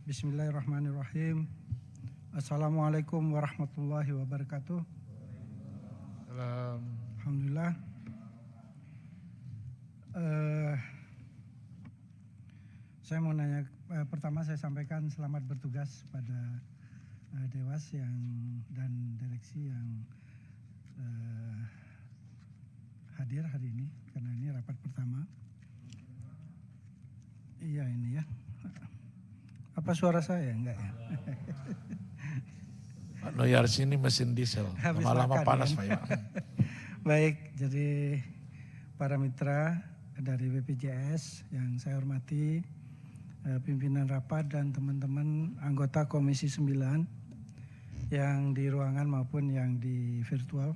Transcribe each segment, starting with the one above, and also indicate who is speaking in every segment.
Speaker 1: Bismillahirrahmanirrahim. Assalamualaikum warahmatullahi wabarakatuh. Alhamdulillah. Saya mau nanya, pertama saya sampaikan selamat bertugas pada Dewas dan direksi yang hadir hari ini, karena ini rapat pertama. Iya ini ya. Apa suara saya? Enggak ya?
Speaker 2: Pak Noyarsi ini mesin diesel, lama-lama panas Pak ya.
Speaker 1: Baik, jadi para mitra dari BPJS yang saya hormati, pimpinan rapat dan teman-teman anggota Komisi 9 yang di ruangan maupun yang di virtual.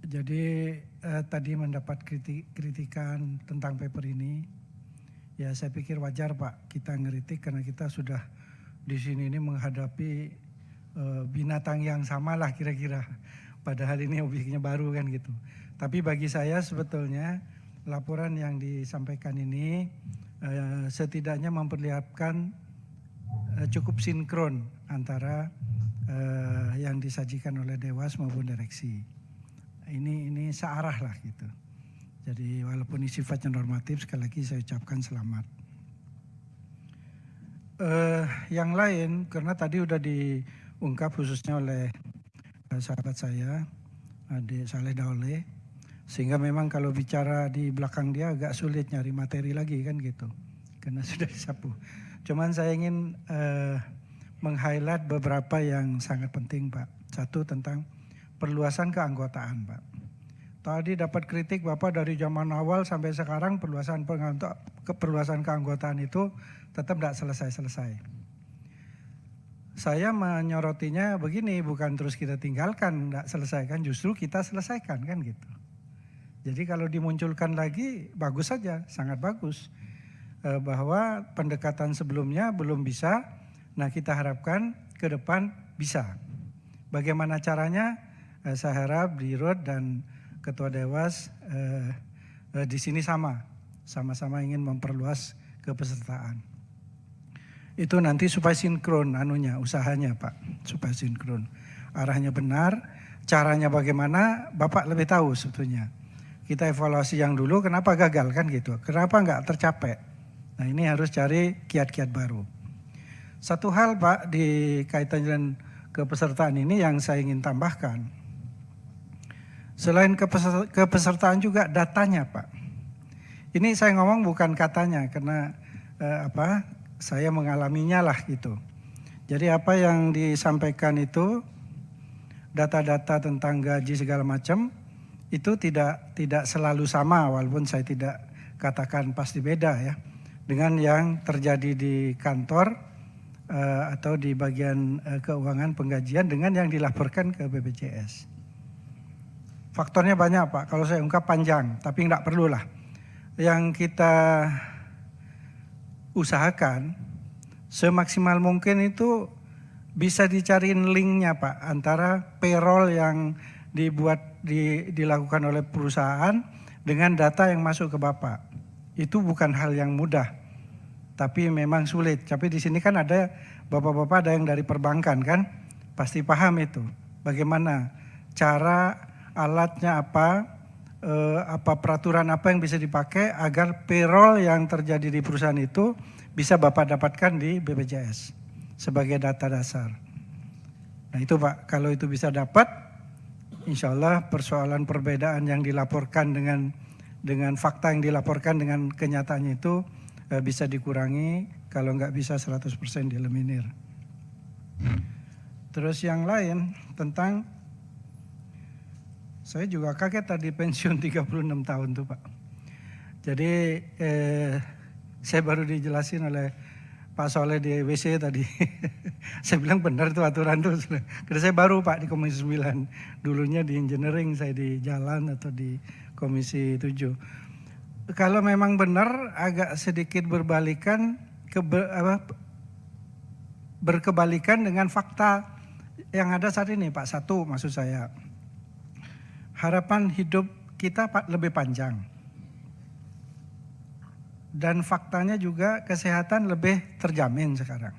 Speaker 1: Jadi tadi mendapat kritikan tentang paper ini. Ya saya pikir wajar Pak kita ngeritik karena kita sudah di sini ini menghadapi binatang yang sama lah kira-kira. Padahal ini objeknya baru kan gitu. Tapi bagi saya sebetulnya laporan yang disampaikan ini setidaknya memperlihatkan cukup sinkron antara yang disajikan oleh Dewas maupun direksi. Ini searah lah gitu. Jadi walaupun ini sifatnya normatif, sekali lagi saya ucapkan selamat. Yang lain, karena tadi sudah diungkap khususnya oleh sahabat saya, Adik Saleh Daule, sehingga memang kalau bicara di belakang dia agak sulit nyari materi lagi kan gitu, karena sudah disapu. Cuman saya ingin meng-highlight beberapa yang sangat penting Pak. Satu tentang perluasan keanggotaan Pak. Tadi dapat kritik Bapak dari zaman awal sampai sekarang perluasan keanggotaan itu tetap tidak selesai-selesai. Saya menyorotinya begini, bukan terus kita tinggalkan, tidak selesaikan, justru kita selesaikan kan gitu. Jadi kalau dimunculkan lagi bagus saja, sangat bagus. Bahwa pendekatan sebelumnya belum bisa, nah kita harapkan ke depan bisa. Bagaimana caranya? Saya harap Dirut dan Ketua Dewas di sini sama-sama ingin memperluas kepesertaan. Itu nanti supaya sinkron usahanya Pak, supaya sinkron. Arahnya benar, caranya bagaimana Bapak lebih tahu sebetulnya. Kita evaluasi yang dulu kenapa gagal kan gitu, kenapa enggak tercapai. Nah ini harus cari kiat-kiat baru. Satu hal Pak di kaitan dengan kepesertaan ini yang saya ingin tambahkan. Selain kepesertaan juga datanya Pak. Ini saya ngomong bukan katanya karena saya mengalaminya lah gitu. Jadi apa yang disampaikan itu data-data tentang gaji segala macam itu tidak selalu sama walaupun saya tidak katakan pasti beda ya dengan yang terjadi di kantor atau di bagian keuangan penggajian dengan yang dilaporkan ke BPJS. Faktornya banyak Pak, kalau saya ungkap panjang, tapi enggak perlulah. Yang kita usahakan semaksimal mungkin itu bisa dicariin linknya Pak antara payroll yang dilakukan oleh perusahaan dengan data yang masuk ke Bapak. Itu bukan hal yang mudah, tapi memang sulit. Tapi di sini kan ada Bapak-bapak ada yang dari perbankan kan, pasti paham itu. Bagaimana cara alatnya apa peraturan apa yang bisa dipakai agar payroll yang terjadi di perusahaan itu bisa Bapak dapatkan di BPJS sebagai data dasar. Nah itu Pak, kalau itu bisa dapat, insya Allah persoalan perbedaan yang dilaporkan dengan fakta yang dilaporkan dengan kenyataannya itu bisa dikurangi, kalau nggak bisa 100% dieliminir. Terus yang lain tentang saya juga kaget tadi pensiun 36 tahun tuh Pak. Jadi saya baru dijelasin oleh Pak Soleh di WC tadi. Saya bilang benar tuh aturan tuh. Karena saya baru Pak di Komisi 9. Dulunya di engineering, saya di jalan atau di Komisi 7. Kalau memang benar agak sedikit berkebalikan dengan fakta yang ada saat ini Pak. Satu maksud saya, harapan hidup kita Pak lebih panjang. dan faktanya juga kesehatan lebih terjamin sekarang.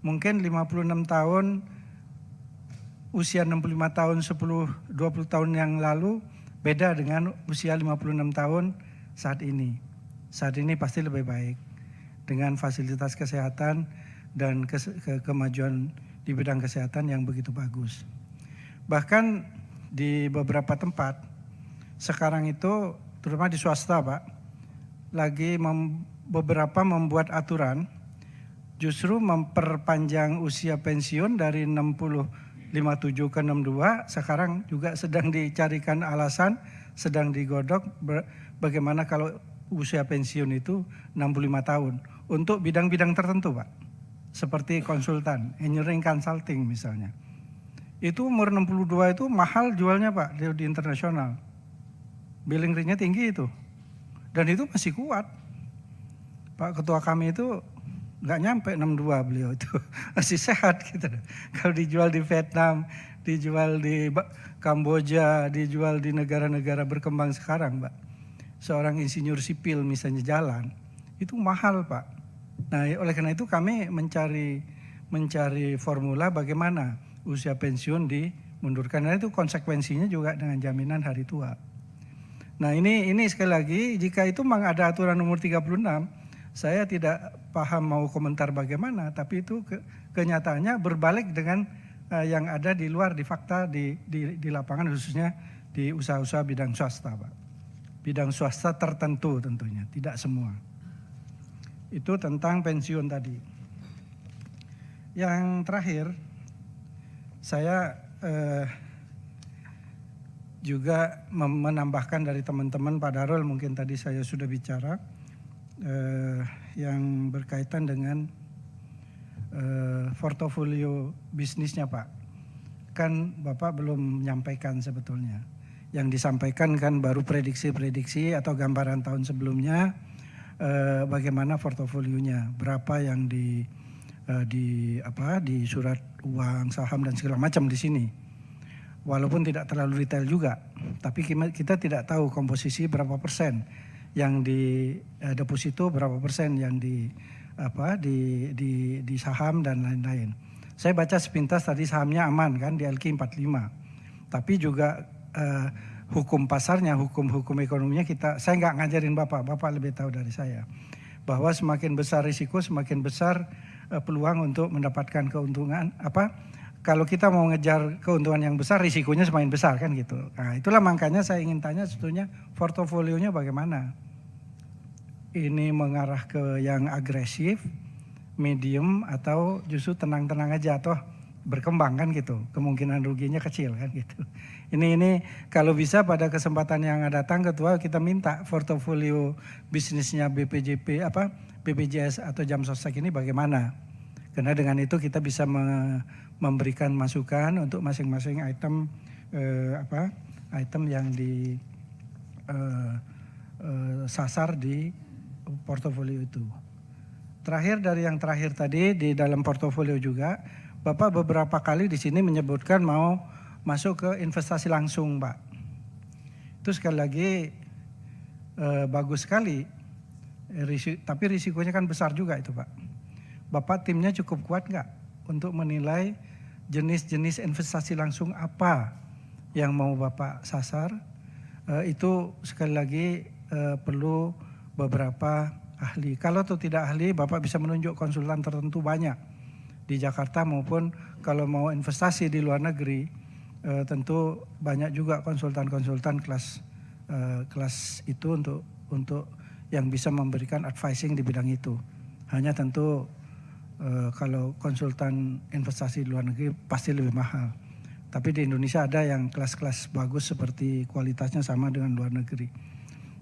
Speaker 1: Mungkin 56 tahun, usia 65 tahun 10-20 tahun yang lalu beda dengan usia 56 tahun saat ini. Saat ini pasti lebih baik dengan fasilitas kesehatan dan kemajuan di bidang kesehatan yang begitu bagus. Bahkan di beberapa tempat sekarang itu, terutama di swasta Pak, lagi beberapa membuat aturan justru memperpanjang usia pensiun dari 57 ke 62. Sekarang juga sedang dicarikan alasan, sedang digodok bagaimana kalau usia pensiun itu 65 tahun untuk bidang-bidang tertentu Pak, seperti konsultan, engineering consulting misalnya. Itu umur 62 itu mahal jualnya Pak di internasional. Billing rate-nya tinggi itu. Dan itu masih kuat. Pak Ketua kami itu nggak nyampe 62 beliau itu. Masih sehat gitu. Kalau dijual di Vietnam, dijual di Kamboja, dijual di negara-negara berkembang sekarang Pak. Seorang insinyur sipil misalnya jalan, itu mahal Pak. Nah oleh karena itu kami mencari formula bagaimana usia pensiun dimundurkan. Karena itu konsekuensinya juga dengan jaminan hari tua. Nah ini sekali lagi, jika itu memang ada aturan nomor 36, saya tidak paham mau komentar bagaimana, tapi itu kenyataannya berbalik dengan yang ada di luar, di fakta, di lapangan, khususnya di usaha-usaha bidang swasta Pak. Bidang swasta tertentu tentunya, tidak semua. Itu tentang pensiun tadi. Yang terakhir, saya juga menambahkan dari teman-teman Pak Darul, mungkin tadi saya sudah bicara yang berkaitan dengan portofolio bisnisnya Pak. Kan Bapak belum menyampaikan sebetulnya. Yang disampaikan kan baru prediksi-prediksi atau gambaran tahun sebelumnya, bagaimana portofolionya, berapa yang di surat uang, saham dan segala macam di sini. Walaupun tidak terlalu detail juga, tapi kita tidak tahu komposisi berapa persen yang di deposito, berapa persen yang di saham dan lain-lain. Saya baca sepintas tadi sahamnya aman kan di LQ 45. Tapi juga hukum pasarnya, hukum ekonominya saya nggak ngajarin Bapak lebih tahu dari saya. Bahwa semakin besar risiko, semakin besar peluang untuk mendapatkan keuntungan. Kalau kita mau ngejar keuntungan yang besar, risikonya semakin besar kan gitu. Nah itulah makanya saya ingin tanya sebetulnya portofolionya bagaimana. Ini mengarah ke yang agresif, medium, atau justru tenang-tenang aja atau berkembang kan gitu. Kemungkinan ruginya kecil kan gitu. Ini kalau bisa pada kesempatan yang datang Ketua kita minta portofolio bisnisnya BPJS atau Jam Sostek ini bagaimana. Karena dengan itu kita bisa memberikan masukan untuk masing-masing item yang disasar di portofolio itu. Terakhir dari yang terakhir tadi di dalam portofolio juga, Bapak beberapa kali di sini menyebutkan mau masuk ke investasi langsung, Pak. Itu sekali lagi bagus sekali, tapi risikonya kan besar juga itu, Pak. Bapak timnya cukup kuat nggak untuk menilai jenis-jenis investasi langsung apa yang mau Bapak sasar? Itu sekali lagi perlu beberapa ahli. Kalau itu tidak ahli, Bapak bisa menunjuk konsultan tertentu banyak di Jakarta maupun kalau mau investasi di luar negeri, tentu banyak juga konsultan-konsultan kelas itu untuk yang bisa memberikan advising di bidang itu. Hanya tentu kalau konsultan investasi di luar negeri pasti lebih mahal. Tapi di Indonesia ada yang kelas-kelas bagus seperti kualitasnya sama dengan luar negeri.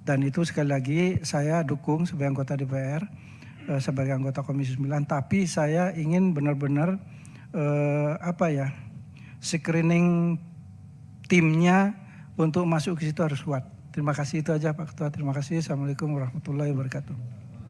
Speaker 1: Dan itu sekali lagi saya dukung sebagai anggota DPR, sebagai anggota Komisi 9. Tapi saya ingin benar-benar screening timnya untuk masuk ke situ harus kuat. Terima kasih, itu aja Pak Ketua. Terima kasih. Assalamualaikum warahmatullahi wabarakatuh.